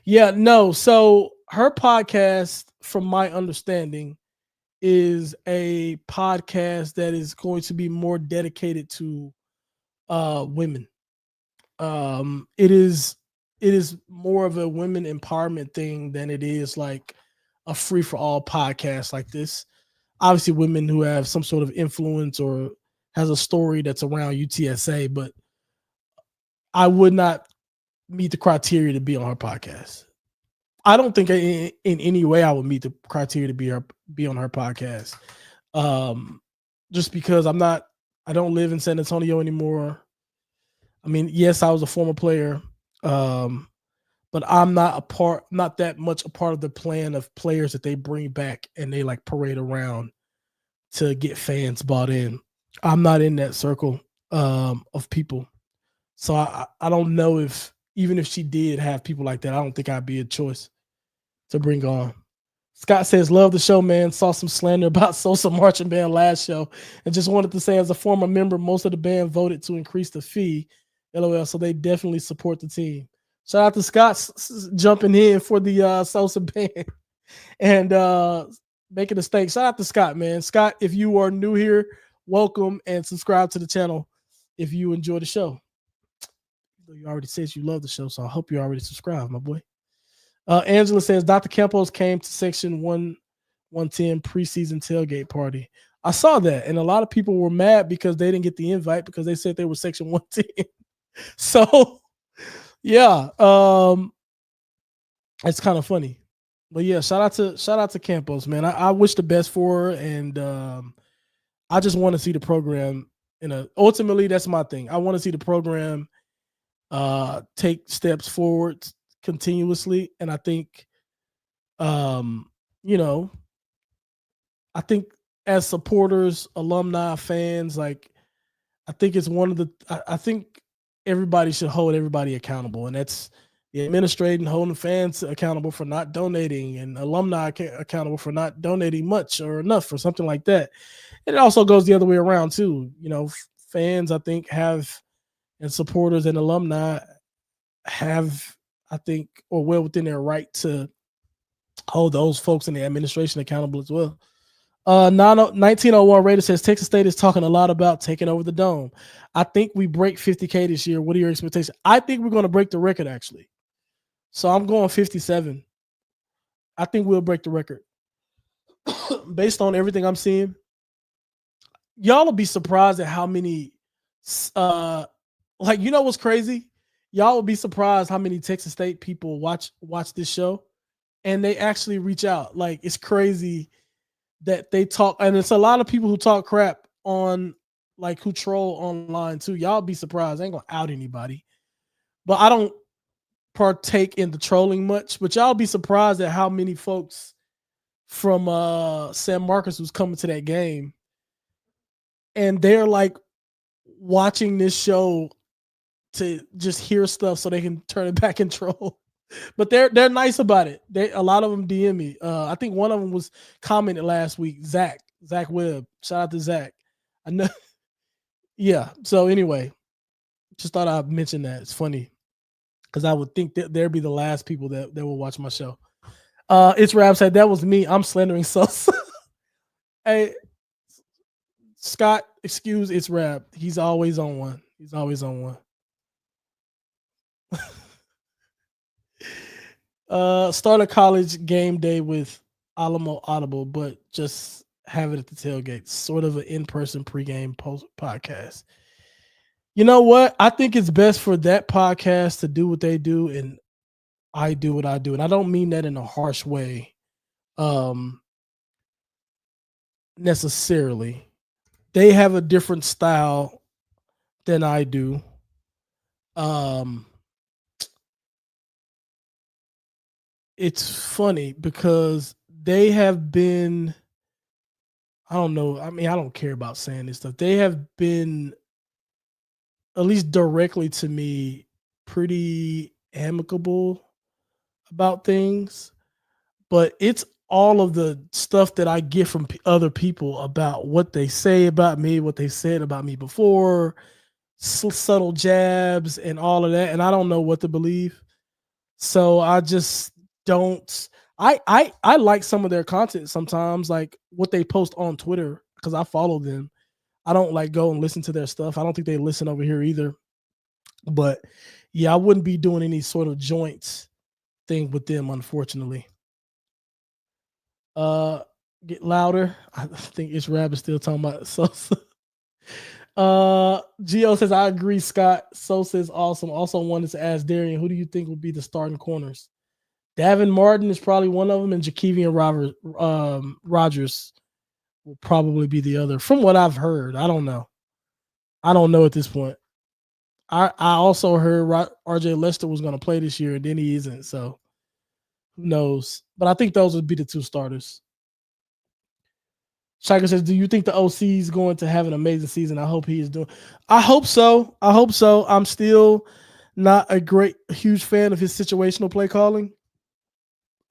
Yeah, no. So her podcast, from my understanding, is a podcast that is going to be more dedicated to women. It is more of a women empowerment thing than it is like a free for all podcast like this. Obviously, women who have some sort of influence or has a story that's around UTSA, but I would not meet the criteria to be on her podcast. I don't think in any way I would meet the criteria to be on her podcast. Just because I don't live in San Antonio anymore. I mean, yes, I was a former player, but I'm not that much a part of the plan of players that they bring back and they like parade around to get fans bought in. I'm not in that circle of people. So I don't know even if she did have people like that, I don't think I'd be a choice to bring on. Scott says, love the show, man. Saw some slander about Sosa marching band last show and just wanted to say, as a former member, most of the band voted to increase the fee. LOL. So they definitely support the team. Shout out to Scott jumping in for the Sosa band and making a stake. Shout out to Scott, man. Scott, if you are new here, welcome and subscribe to the channel if you enjoy the show. You already said you love the show, so I hope you already subscribed, my boy. Angela says Dr. Campos came to section 110 preseason tailgate party. I saw that, and a lot of people were mad because they didn't get the invite because they said they were section 110. So yeah, it's kind of funny. But yeah, shout out to Campos, man. I wish the best for her, and I just want to see the program ultimately that's my thing. I want to see the program take steps forward continuously, and I think I think as supporters, alumni, fans, like I think it's I think everybody should hold everybody accountable, and that's the administrating holding fans accountable for not donating, and alumni accountable for not donating much or enough or something like that. And it also goes the other way around too. Fans I think and supporters and alumni have, I think, or well within their right to hold those folks in the administration accountable as well. 1901 Raider says Texas State is talking a lot about taking over the dome. I think we break 50K this year. What are your expectations? I think we're going to break the record actually. So I'm going 57. I think we'll break the record based on everything I'm seeing. Y'all will be surprised at how many, like what's crazy? Y'all will be surprised how many Texas State people watch this show, and they actually reach out. Like it's crazy that they talk, and it's a lot of people who talk crap on, like who troll online too. Y'all be surprised. I ain't gonna out anybody, but I don't partake in the trolling much. But y'all be surprised at how many folks from San Marcos was coming to that game, and they're like watching this show to just hear stuff so they can turn it back and troll. But they're nice about it. A lot of them DM me. I think one of them was commented last week. Zach Webb. Shout out to Zach. I know. Yeah. So anyway, just thought I'd mention that. It's funny because I would think that they'd be the last people that will watch my show. It's Rab said that was me. I'm slandering Sosa. Hey, Scott, excuse It's Rab. He's always on one. Start a college game day with Alamo Audible, but just have it at the tailgate. Sort of an in-person pregame post podcast. You know what? I think it's best for that podcast to do what they do, and I do what I do. And I don't mean that in a harsh way, necessarily. They have a different style than I do. It's funny because they have been, I don't know. I mean, I don't care about saying this stuff. They have been, at least directly to me, pretty amicable about things. But it's all of the stuff that I get from other people about what they say about me, what they said about me before, subtle jabs and all of that. And I don't know what to believe. So I just don't. I like some of their content sometimes, like what they post on Twitter, because I follow them. I don't like go and listen to their stuff. I don't think they listen over here either. But yeah, I wouldn't be doing any sort of joint thing with them, unfortunately. Get louder. I think it's Rabbit still talking about Sosa. Gio says, I agree, Scott. Sosa is awesome. Also wanted to ask Darian, who do you think will be the starting corners? Davin Martin is probably one of them, and Jakevian Rogers will probably be the other. From what I've heard, I don't know. I don't know at this point. I also heard RJ Lester was going to play this year, and then he isn't. So who knows? But I think those would be the two starters. Shaka says, do you think the OC is going to have an amazing season? I hope he is doing. I hope so. I'm still not a huge fan of his situational play calling.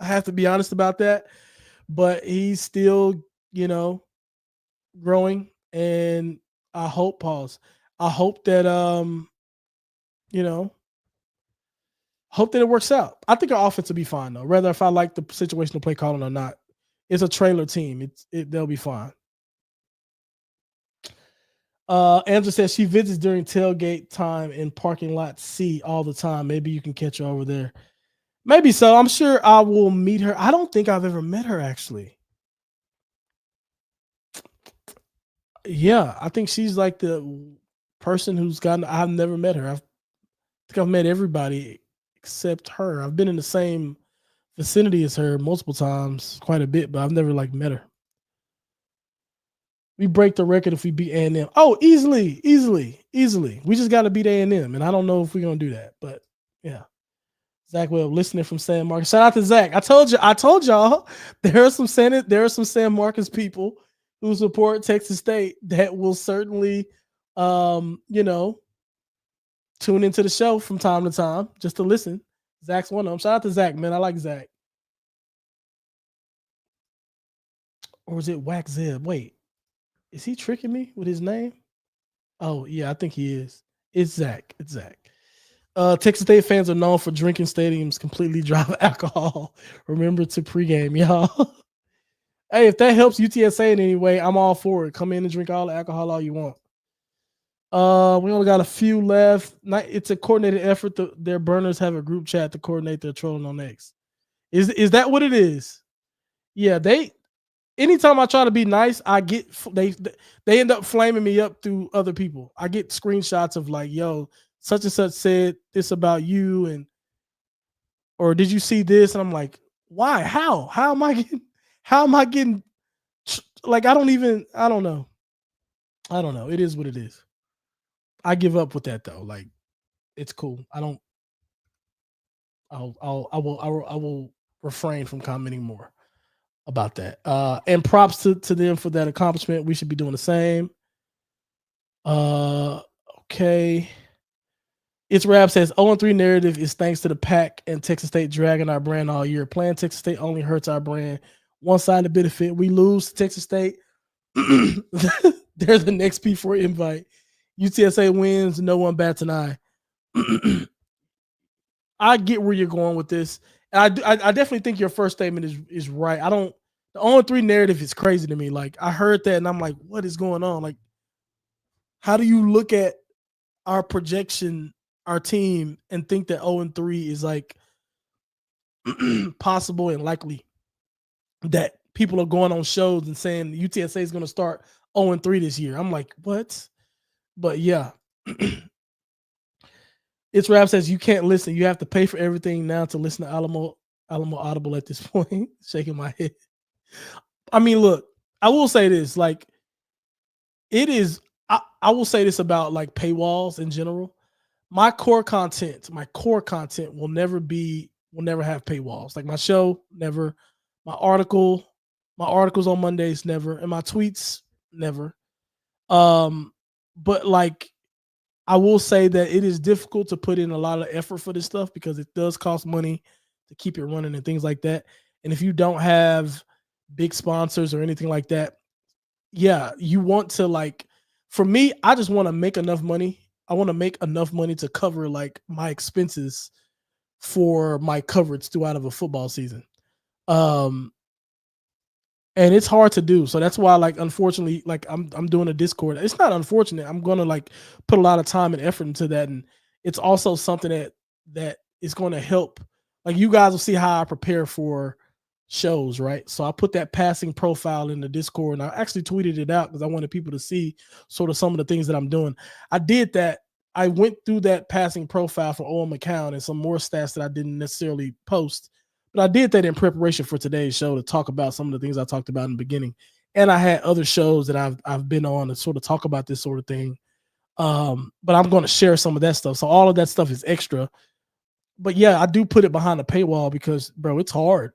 I have to be honest about that. But he's still, growing. And I hope, I hope that, hope that it works out. I think our offense will be fine, though. Whether if I like the situational play calling or not. It's a trailer team. They'll be fine. Angela says she visits during tailgate time in parking lot C all the time. Maybe you can catch her over there. Maybe so. I'm sure I will meet her. I don't think I've ever met her, actually. Yeah, I think she's like the person I've never met her. I think I've met everybody except her. I've been in the same vicinity as her multiple times, quite a bit, but I've never met her. We break the record if we beat A&M. Oh, easily. We just got to beat A&M, and I don't know if we're gonna do that, but yeah. Zach Webb listening from San Marcos. Shout out to Zach. I told y'all there are some San Marcos people who support Texas State that will certainly, tune into the show from time to time just to listen. Zach's one of them. Shout out to Zach, man. I like Zach. Or is it Wax Zeb? Wait. Is he tricking me with his name? Oh, yeah, I think he is. It's Zach. Texas State fans are known for drinking stadiums completely dry of alcohol. Remember to pregame, y'all. Hey, if that helps UTSA in any way, I'm all for it. Come in and drink all the alcohol all you want. We only got a few left. It's a coordinated effort. Their burners have a group chat to coordinate their trolling on X. Is that what it is? Yeah, anytime I try to be nice, they end up flaming me up through other people. I get screenshots of like, yo, such and such said this about you, or did you see this? And I'm like, why? How am I getting like I don't know. It is what it is. I give up with that though. Like, it's cool. I will refrain from commenting more about that. And props to them for that accomplishment. We should be doing the same. Okay. It's Rap says 0-3 narrative is thanks to the Pac and Texas State dragging our brand all year. Playing Texas State only hurts our brand. One side of benefit. We lose to Texas State. They're the next P4 invite. UTSA wins. No one bats an eye. I get where you're going with this. And I definitely think your first statement is right. The 0-3 narrative is crazy to me. Like, I heard that and I'm like, what is going on? Like, how do you look at our projection, our team, and think that 0-3 is like possible and likely? That people are going on shows and saying UTSA is going to start 0-3 this year. I'm like, what? But yeah. It's Rap says you can't listen. You have to pay for everything now to listen to Alamo Audible at this point. Shaking my head. I mean, look, I will say this. Like, it is. I will say this about like paywalls in general. My core content will never have paywalls. Like my show, never. My articles on Mondays, never, and my tweets, never. But like, I will say that it is difficult to put in a lot of effort for this stuff because it does cost money to keep it running and things like that. And if you don't have big sponsors or anything like that, yeah, you want to like, for me, I just want to make enough money. I want to make enough money to cover like my expenses for my coverage throughout of a football season. And it's hard to do. So that's why, like, unfortunately, like I'm doing a Discord. It's not unfortunate. I'm gonna like put a lot of time and effort into that. And it's also something that is going to help. Like, you guys will see how I prepare for shows, right? So I put that passing profile in the Discord and I actually tweeted it out because I wanted people to see sort of some of the things that I'm doing. I did that. I went through that passing profile for Owen McCown and some more stats that I didn't necessarily post. But I did that in preparation for today's show to talk about some of the things I talked about in the beginning. And I had other shows that I've been on to sort of talk about this sort of thing. But I'm going to share some of that stuff. So all of that stuff is extra. But yeah, I do put it behind a paywall because, bro, it's hard.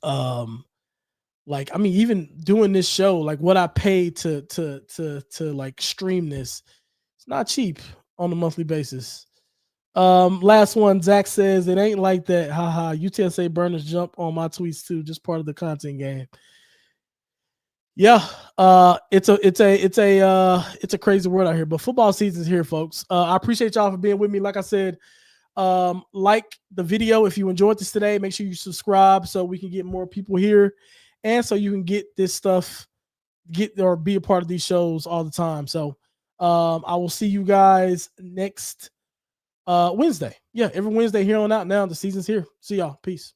Like, I mean, even doing this show, like what I pay to like stream this, it's not cheap on a monthly basis. Last one, Zach says it ain't like that. Haha. UTSA burners jump on my tweets too, just part of the content game. Yeah, it's a crazy world out here, but football season's here, folks. I appreciate y'all for being with me. Like I said, like the video if you enjoyed this today. Make sure you subscribe so we can get more people here, and so you can get this stuff, or be a part of these shows all the time. So, I will see you guys next Wednesday. Yeah, every Wednesday here on out now. The season's here. See y'all. Peace.